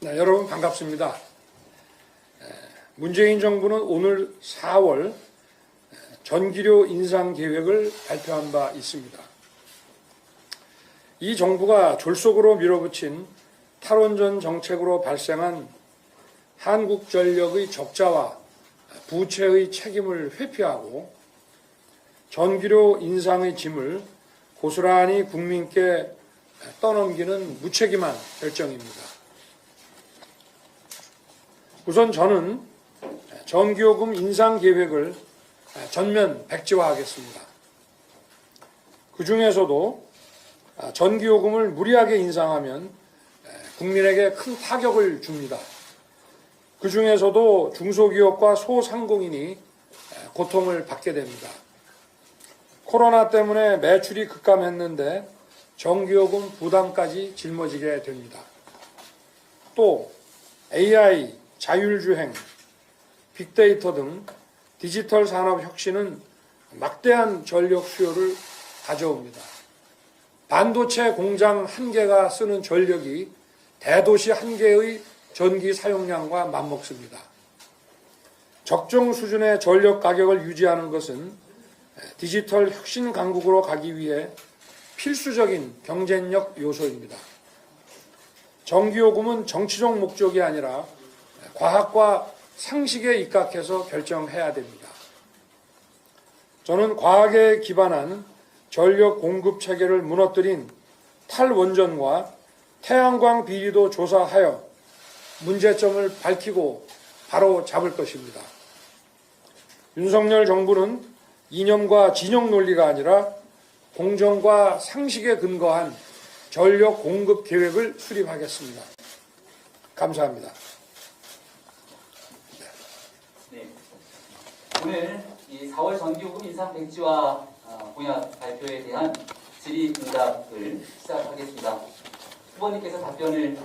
네, 여러분 반갑습니다. 문재인 정부는 오늘 4월 전기료 인상 계획을 발표한 바 있습니다. 이 정부가 졸속으로 밀어붙인 탈원전 정책으로 발생한 한국전력의 적자와 부채의 책임을 회피하고 전기료 인상의 짐을 고스란히 국민께 떠넘기는 무책임한 결정입니다. 우선 저는 전기요금 인상 계획을 전면 백지화하겠습니다. 그 중에서도 전기요금을 무리하게 인상하면 국민에게 큰 타격을 줍니다. 그 중에서도 중소기업과 소상공인이 고통을 받게 됩니다. 코로나 때문에 매출이 급감했는데 전기요금 부담까지 짊어지게 됩니다. 또 AI, 자율주행, 빅데이터 등 디지털 산업 혁신은 막대한 전력 수요를 가져옵니다. 반도체 공장 한 개가 쓰는 전력이 대도시 한 개의 전기 사용량과 맞먹습니다. 적정 수준의 전력 가격을 유지하는 것은 디지털 혁신 강국으로 가기 위해 필수적인 경쟁력 요소입니다. 전기요금은 정치적 목적이 아니라 과학과 상식에 입각해서 결정해야 됩니다. 저는 과학에 기반한 전력 공급 체계를 무너뜨린 탈원전과 태양광 비리도 조사하여 문제점을 밝히고 바로 잡을 것입니다. 윤석열 정부는 이념과 진영 논리가 아니라 공정과 상식에 근거한 전력 공급 계획을 수립하겠습니다. 감사합니다. 오늘 이 4월 전기요금 인상 백지화 공약 발표에 대한 질의응답을 시작하겠습니다. 후보님께서 답변을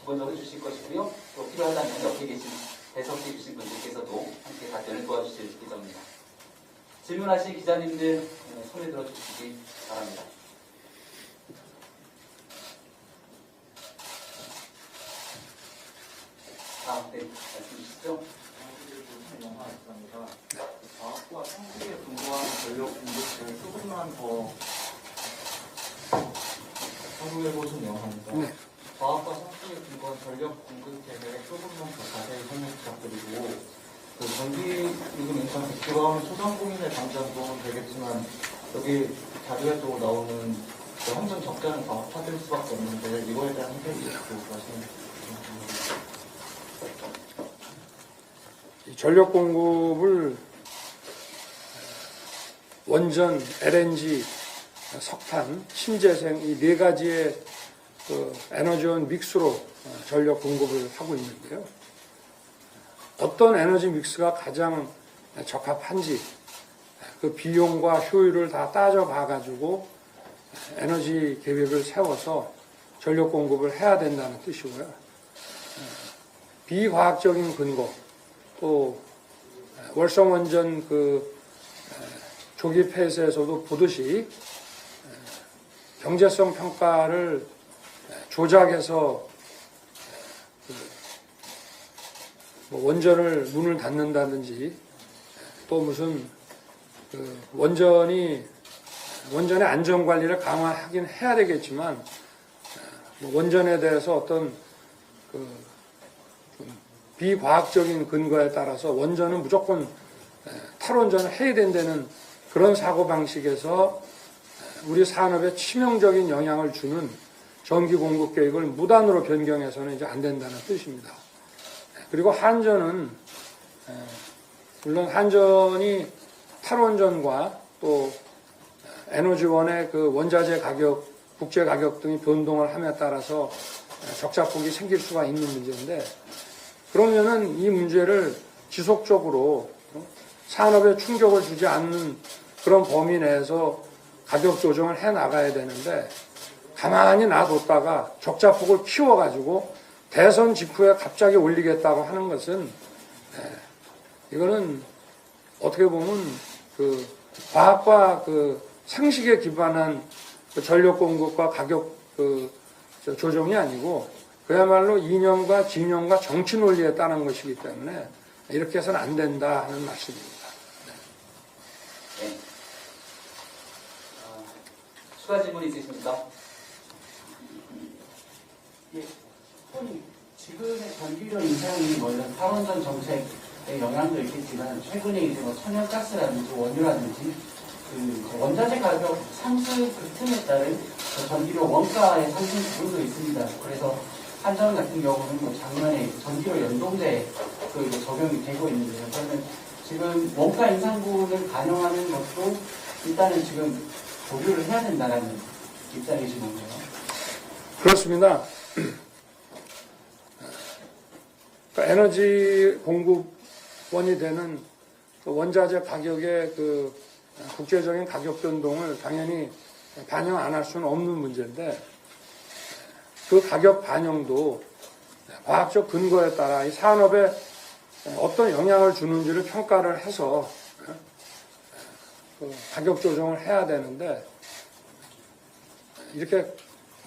기본적으로 주실 것이고요. 또 필요하다면 옆에 계신 배석해 주신 분들께서도 함께 답변을 도와주실 예정입니다. 질문하실 기자님들 손을 들어주시기 바랍니다. 네, 말씀 주시죠. 과학과 상식에 근거한 전력 공급을 조금만 더 설명해보신 영화입니다. 네. 과학과 상식에 근거한 전력 공급 계획 조금만 더 자세히 설명 부탁드리고, 그 전기요금 인상 백지화하면 소상공인의 당장 도움은 되겠지만 여기 자료에 또 나오는 그 환전 적자는 과학화될 수밖에 없는데 이거에 대한 해결이 있고 말씀해 주시면 전력 공급을 원전, LNG, 석탄, 신재생 이 네 가지의 그 에너지원 믹스로 전력 공급을 하고 있는데요. 어떤 에너지 믹스가 가장 적합한지 그 비용과 효율을 다 따져봐 가지고 에너지 계획을 세워서 전력 공급을 해야 된다는 뜻이고요. 비과학적인 근거 또 월성원전 그 조기 폐쇄에서도 보듯이 경제성 평가를 조작해서 원전을 문을 닫는다든지 또 무슨 그 원전의 안전 관리를 강화하긴 해야 되겠지만 원전에 대해서 어떤 그 비과학적인 근거에 따라서 원전은 무조건 탈원전을 해야 된다는 그런 사고방식에서 우리 산업에 치명적인 영향을 주는 전기 공급 계획을 무단으로 변경해서는 이제 안 된다는 뜻입니다. 그리고 한전은 물론 한전이 탈원전과 또 에너지원의 그 원자재 가격, 국제 가격 등이 변동을 함에 따라서 적자폭이 생길 수가 있는 문제인데 그러면은 이 문제를 지속적으로 산업에 충격을 주지 않는 그런 범위 내에서 가격 조정을 해 나가야 되는데 가만히 놔뒀다가 적자폭을 키워가지고 대선 직후에 갑자기 올리겠다고 하는 것은 이거는 어떻게 보면 그 과학과 그 상식에 기반한 그 전력 공급과 가격 그 조정이 아니고 그야말로 이념과 진영과 정치 논리에 따른 것이기 때문에 이렇게 해서는 안 된다 하는 말씀입니다. 네. 추가 질문 있으십니까? 예, 손님, 지금의 전기료 인상이 물론 탈원전 정책에 영향도 있겠지만 최근에 이제 뭐 천연가스라든지 원유라든지 그 원자재 가격 상승 그 틈에 따른 그 전기료 원가의 상승 부분도 있습니다. 그래서 한전 같은 경우는 뭐 작년에 전기료 연동제 그 적용이 되고 있는데요. 그러면 지금 원가 인상분을 반영하는 것도 일단은 지금 보류를 해야 된다는 입장이신 건가요? 그렇습니다. 그러니까 에너지 공급원이 되는 그 원자재 가격의 그 국제적인 가격 변동을 당연히 반영 안 할 수는 없는 문제인데 그 가격 반영도 과학적 근거에 따라 이 산업에 어떤 영향을 주는지를 평가를 해서 그 가격 조정을 해야 되는데 이렇게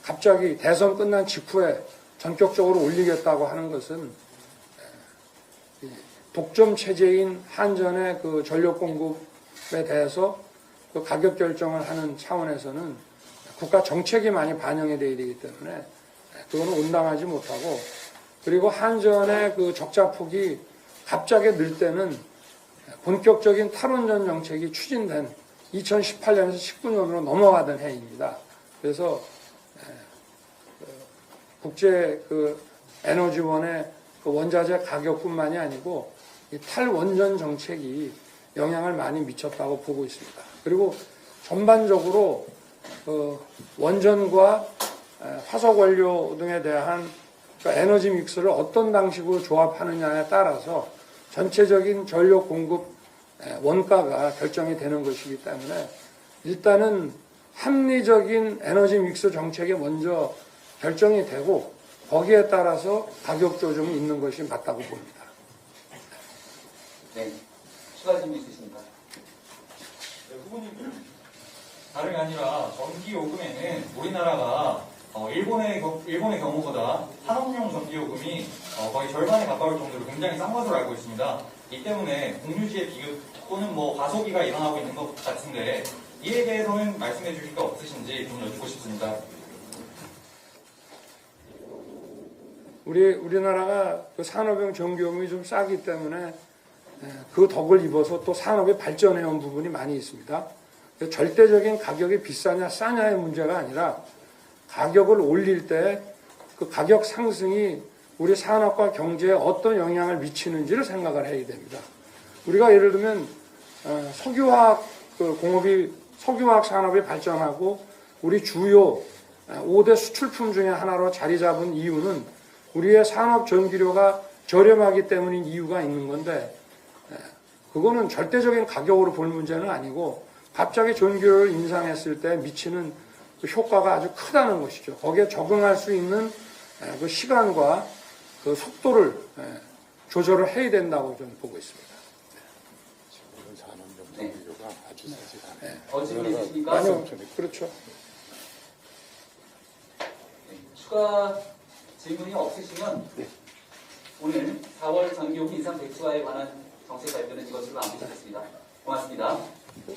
갑자기 대선 끝난 직후에 전격적으로 올리겠다고 하는 것은 독점 체제인 한전의 그 전력 공급에 대해서 그 가격 결정을 하는 차원에서는 국가 정책이 많이 반영이 돼야 되기 때문에 그거는 온당하지 못하고 그리고 한전의 그 적자 폭이 갑자기 늘 때는 본격적인 탈원전 정책이 추진된 2018년에서 19년으로 넘어가던 해입니다. 그래서 국제 그 에너지원의 그 원자재 가격뿐만이 아니고 이 탈원전 정책이 영향을 많이 미쳤다고 보고 있습니다. 그리고 전반적으로 원전과 화석 원료 등에 대한 그 에너지 믹스를 어떤 방식으로 조합하느냐에 따라서 전체적인 전력 공급 원가가 결정이 되는 것이기 때문에 일단은 합리적인 에너지 믹스 정책이 먼저 결정이 되고 거기에 따라서 가격 조정이 있는 것이 맞다고 봅니다. 네. 추가 질문 있으십니까? 네, 후보님, 다름이 아니라 전기요금에는 우리나라가 일본의 경우보다 산업용 전기요금이 거의 절반에 가까울 정도로 굉장히 싼 것으로 알고 있습니다. 이 때문에 공유지의 비교 또는 뭐 과소비가 일어나고 있는 것 같은데 이에 대해서는 말씀해 주실 거 없으신지 좀 여쭙고 싶습니다. 우리나라가 그 산업용 전기요금이 좀 싸기 때문에 그 덕을 입어서 또 산업이 발전해온 부분이 많이 있습니다. 절대적인 가격이 비싸냐 싸냐의 문제가 아니라 가격을 올릴 때 그 가격 상승이 우리 산업과 경제에 어떤 영향을 미치는지를 생각을 해야 됩니다. 우리가 예를 들면 석유화학 그 공업이 석유화학 산업이 발전하고 우리 주요 5대 수출품 중에 하나로 자리 잡은 이유는 우리의 산업 전기료가 저렴하기 때문인 이유가 있는 건데 그거는 절대적인 가격으로 볼 문제는 아니고 갑자기 전기료를 인상했을 때 미치는 그 효과가 아주 크다는 것이죠. 거기에 적응할 수 있는 그 시간과 그 속도를 조절을 해야 된다고 저는 보고 있습니다. 네. 아주 세지가 않아요. 더 질문 있으십니까? 아니요, 그렇죠. 네. 추가 질문이 없으시면 오늘 4월 전기요금 인상 백지화에 관한 정책 발표는 이것으로 마무리하겠습니다. 고맙습니다.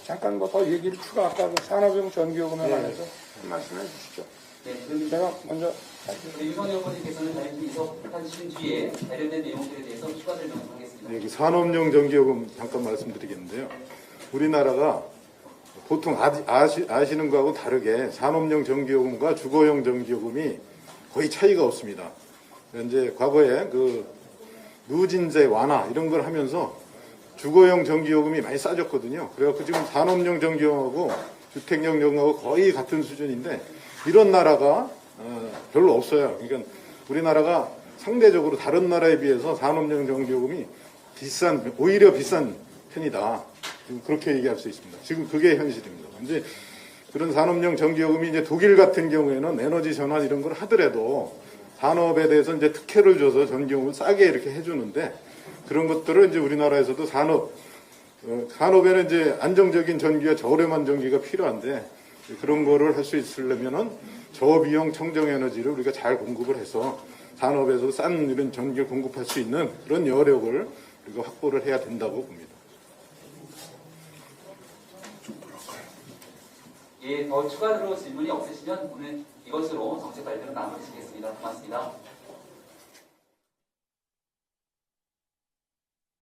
잠깐 뭐 더 얘기를 아까 그 산업용 전기요금에 관해서 말씀해 주시죠. 네, 그럼 제가 먼저 우리 윤석열 후보님께서는 자유한국당 이석하신 뒤에 관련된 내용들에 대해서 추가 설명하겠습니다. 여기 산업용 전기요금 잠깐 말씀드리겠는데요. 우리나라가 보통 아시는 거하고 다르게 산업용 전기요금과 주거용 전기요금이 거의 차이가 없습니다. 이제 과거에 그 누진제 완화 이런 걸 하면서 주거용 전기요금이 많이 싸졌거든요. 그래갖고 지금 산업용 전기요금하고 주택용 전기요금하고 거의 같은 수준인데 이런 나라가 별로 없어요. 그러니까 우리나라가 상대적으로 다른 나라에 비해서 산업용 전기요금이 오히려 비싼 편이다. 그렇게 얘기할 수 있습니다. 지금 그게 현실입니다. 이제 그런 산업용 전기요금이 이제 독일 같은 경우에는 에너지 전환 이런 걸 하더라도 산업에 대해서 이제 특혜를 줘서 전기요금을 싸게 이렇게 해주는데 그런 것들을 이제 우리나라에서도 산업에는 이제 안정적인 전기와 저렴한 전기가 필요한데 그런 거를 할 수 있으려면은 저비용 청정 에너지를 우리가 잘 공급을 해서 산업에서 싼 이런 전기를 공급할 수 있는 그런 여력을 우리가 확보를 해야 된다고 봅니다. 예, 더 추가로 질문이 없으시면 오늘 이것으로 정책 발표는 마무리 짓겠습니다. 고맙습니다.